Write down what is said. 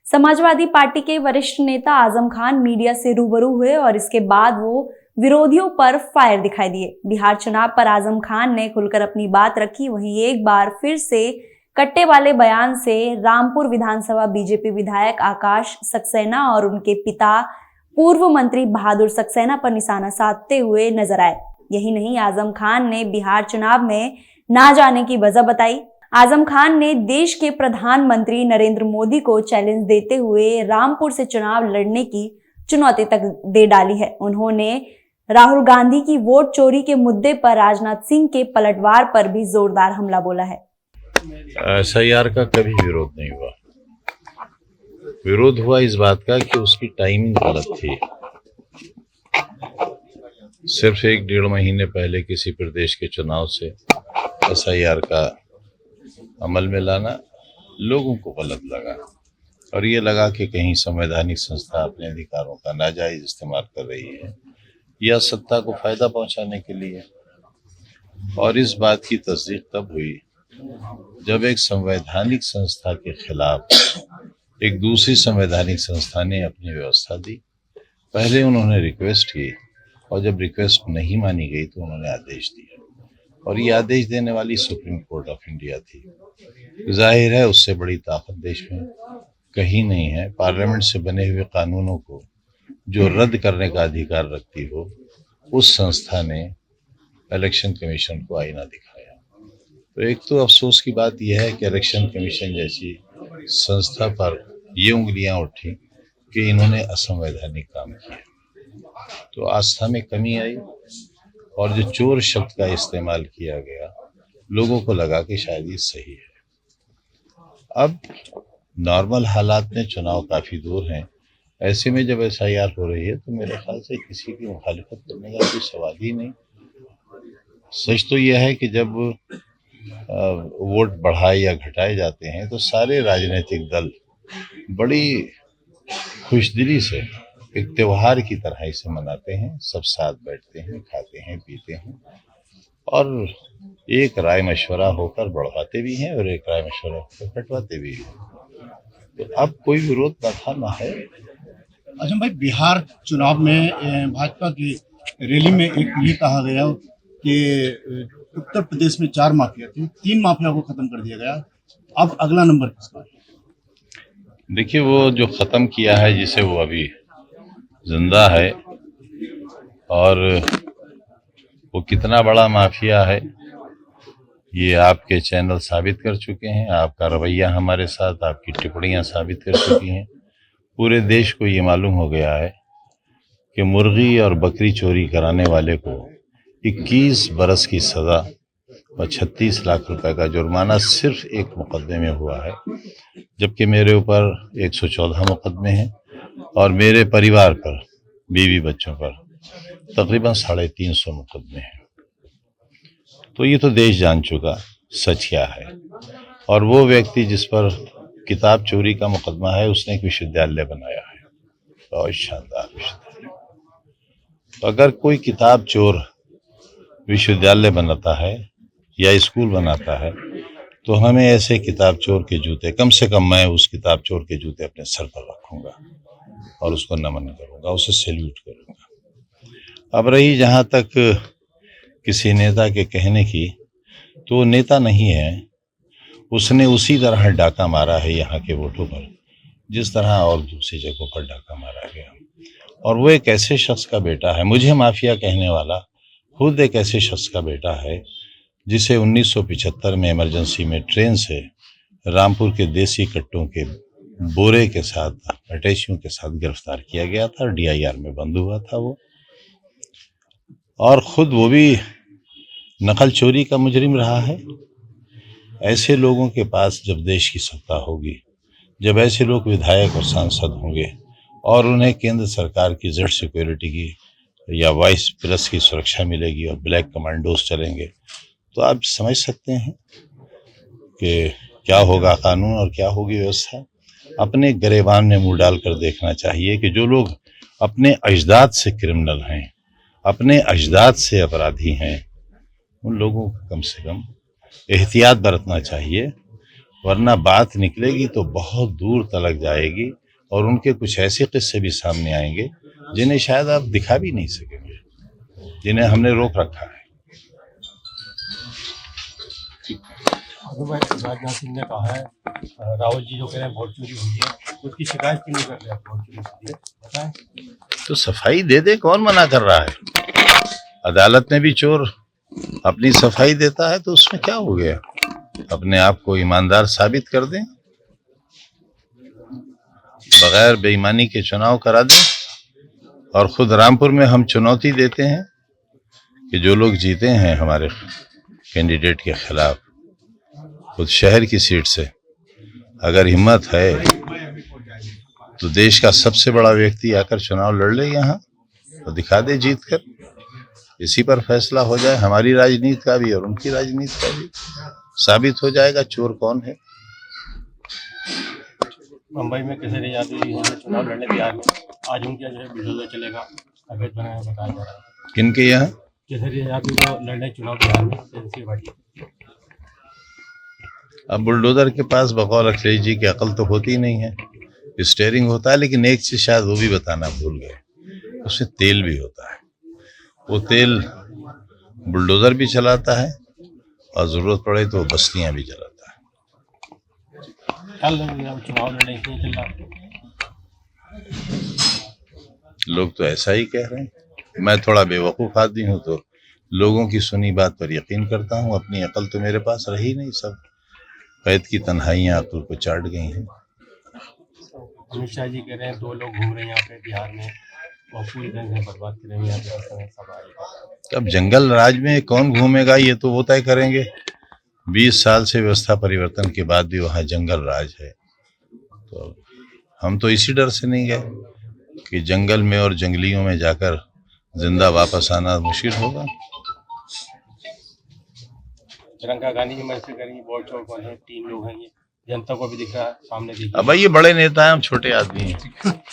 Samajwadi party के वरिष्ठ नेता आजम खान मीडिया से रूबरू हुए और इसके बाद वो विरोधियों पर फायर दिखाई दिए। बिहार चुनाव पर आजम खान ने खुलकर अपनी बात रखी। वहीं एक बार फिर से कट्टे वाले बयान से रामपुर विधानसभा बीजेपी विधायक आकाश सक्सेना और उनके पिता पूर्व मंत्री बहादुर सक्सेना पर निशाना साधते हुए नजर आए। यही नहीं, आजम खान ने बिहार चुनाव में ना जाने की वजह बताई। आजम खान ने देश के प्रधानमंत्री नरेंद्र मोदी को चैलेंज देते हुए रामपुर से चुनाव लड़ने की चुनौती तक दे डाली है। उन्होंने राहुल गांधी की वोट चोरी के मुद्दे पर राजनाथ सिंह के पलटवार पर भी जोरदार हमला बोला है। SIR का कभी विरोध नहीं हुआ। विरोध हुआ इस बात का कि उसकी टाइमिंग गलत थी। सिर्फ 1-1.5 महीने पहले किसी प्रदेश के चुनाव से SIR का अमल में लाना लोगों को गलत लगा और ये लगा कि कहीं संवैधानिक संस्था अपने अधिकारों का नाजायज इस्तेमाल कर रही है या सत्ता को फायदा पहुंचाने के लिए। और इस बात की तस्दीक तब हुई जब एक संवैधानिक संस्था के खिलाफ एक दूसरी संवैधानिक संस्था ने अपनी व्यवस्था दी। पहले उन्होंने रिक्वेस्ट की और जब रिक्वेस्ट नहीं मानी गई तो उन्होंने आदेश दिया और ये आदेश देने वाली सुप्रीम कोर्ट ऑफ इंडिया थी। जाहिर है उससे बड़ी ताकत देश में कहीं नहीं है। पार्लियामेंट से बने हुए कानूनों को जो रद्द करने का अधिकार रखती हो, उस संस्था ने इलेक्शन कमीशन को आईना दिखाया। तो एक तो अफसोस की बात यह है कि इलेक्शन कमीशन जैसी संस्था पर ये उंगलियां उठी कि इन्होंने असंवैधानिक काम किया, तो आस्था में कमी आई और जो चोर शब्द का इस्तेमाल किया गया, लोगों को लगा कि शायद ये सही है। अब नॉर्मल हालात में चुनाव काफ़ी दूर हैं, ऐसे में जब SIR हो रही है तो मेरे ख्याल से किसी की मुखालिफत करने का कोई सवाल ही नहीं। सच तो यह है कि जब वोट बढ़ाए या घटाए जाते हैं तो सारे राजनीतिक दल बड़ी खुशदिली से एक त्योहार की तरह इसे मनाते हैं। सब साथ बैठते हैं, खाते हैं, पीते हैं और एक राय मशवरा होकर बढ़वाते भी हैं और एक राय मशवरा होकर घटवाते भी हैं। तो अब कोई विरोध न था न है। अच्छा भाई, बिहार चुनाव में भाजपा की रैली में एक ये कहा गया कि उत्तर प्रदेश में 4 माफिया थे, 3 माफिया को खत्म कर दिया गया। अब अगला नंबर किसका है? देखिए, वो जो खत्म किया है, जिसे वो अभी जिंदा है और वो कितना बड़ा माफिया है ये आपके चैनल साबित कर चुके हैं। आपका रवैया हमारे साथ, आपकी टिप्पणियां साबित कर चुकी हैं। पूरे देश को ये मालूम हो गया है कि मुर्गी और बकरी चोरी कराने वाले को 21 बरस की सज़ा और 36 लाख रुपए का जुर्माना सिर्फ एक मुकदमे में हुआ है, जबकि मेरे ऊपर 114 मुकदमे हैं और मेरे परिवार पर, बीवी बच्चों पर तकरीबन 350 मुकदमे हैं। तो ये तो देश जान चुका सच क्या है। और वो व्यक्ति जिस पर किताब चोरी का मुकदमा है, उसने एक विश्वविद्यालय बनाया है, बहुत शानदार विश्वविद्यालय। तो अगर कोई किताब चोर विश्वविद्यालय बनाता है या स्कूल बनाता है तो हमें ऐसे किताब चोर के जूते, कम से कम मैं उस किताब चोर के जूते अपने सर पर रखूंगा और उसको नमन करूंगा, उसे सैल्यूट करूंगा। अब रही जहां तक किसी नेता के कहने की, तो नेता नहीं है। उसने उसी तरह डाका मारा है यहाँ के वोटों पर जिस तरह और दूसरी जगहों पर डाका मारा गया। और वो एक ऐसे शख्स का बेटा है, मुझे माफिया कहने वाला खुद एक ऐसे शख्स का बेटा है जिसे 1975 में इमरजेंसी में ट्रेन से रामपुर के देसी कट्टों के बोरे के साथ, अटैचियों के साथ गिरफ्तार किया गया था। DIR में बंद हुआ था वो, और खुद वो भी नकल चोरी का मुजरिम रहा है। ऐसे लोगों के पास जब देश की सत्ता होगी, जब ऐसे लोग विधायक और सांसद होंगे और उन्हें केंद्र सरकार की जेड सिक्योरिटी की या वाइस प्लस की सुरक्षा मिलेगी और ब्लैक कमांडोज चलेंगे, तो आप समझ सकते हैं कि क्या होगा कानून और क्या होगी व्यवस्था। अपने गिरेबान में मुंह डालकर देखना चाहिए कि जो लोग अपने अजदाद से क्रिमिनल हैं, अपने अजदाद से अपराधी हैं, उन लोगों को कम से कम एहतियात बरतना चाहिए वरना बात निकलेगी तो बहुत दूर तलक जाएगी और उनके कुछ ऐसे किस्से भी सामने आएंगे जिन्हें शायद आप दिखा भी नहीं सकेंगे, जिन्हें हमने रोक रखा है। राजनाथ सिंह ने कहा है राहुल जी जो कह रहे हैं वोट चोरी हुई है, उसकी शिकायत क्यों नहीं कर रहे आप वोट चोरी हुई है, बताएं। तो सफाई दे दे, कौन मना कर रहा है? अदालत में भी चोर अपनी सफाई देता है तो उसमें क्या हो गया? अपने आप को ईमानदार साबित कर दें, बगैर बेईमानी के चुनाव करा दें। और खुद रामपुर में हम चुनौती देते हैं कि जो लोग जीते हैं हमारे कैंडिडेट के खिलाफ, खुद शहर की सीट से, अगर हिम्मत है तो देश का सबसे बड़ा व्यक्ति आकर चुनाव लड़ ले यहाँ, तो दिखा दे जीत कर। इसी पर फैसला हो जाए, हमारी राजनीति का भी और उनकी राजनीति का भी। साबित हो जाएगा चोर कौन है। मुंबई में केसरी यादव जी हैं चुनाव लड़ने बिहार में, आज उनके जो है बुलडोजर चलेगा, अवैध बनाया बताया जा रहा है। किनके यहाँ? केसरी यादव जो लड़ने चुनाव बिहार में तेजस्वी पार्टी। अब बुलडोजर के पास बकौल अखिलेश जी की अकल तो होती नहीं है, स्टेयरिंग होता है, लेकिन एक चीज शायद वो भी बताना भूल गए, उसमें तेल भी होता है। वो तेल बुलडोजर भी चलाता है और जरूरत पड़े तो बस्तियां भी जलाता है। चुनाव लड़ने के लिए चल रहा है। लोग तो ऐसा ही कह रहे हैं। मैं थोड़ा बेवकूफ आदमी हूँ तो लोगों की सुनी बात पर यकीन करता हूँ, अपनी अकल तो मेरे पास रही नहीं। सब कैद की तन्हाइयां अकल को चाट गई हैं। अमित शाह जी कह रहे हैं 2 लोग घूम रहे हैं यहाँ पे बिहार में और पूरी तरह से बर्बाद कर रहे हैं यहाँ पे। अब जंगल राज में कौन घूमेगा ये तो वो तय करेंगे। 20 साल से व्यवस्था परिवर्तन के बाद भी वहाँ जंगल राज है, तो हम तो इसी डर से नहीं गए कि जंगल में और जंगलियों में जाकर जिंदा वापस आना मुश्किल होगा। प्रियंका गांधी जी मैसेज करेंगी, वोट चोर कौन है, 3 लोग हैं ये, जनता को भी दिख रहा है सामने। अब ये बड़े नेता हैं, हम छोटे आदमी हैं।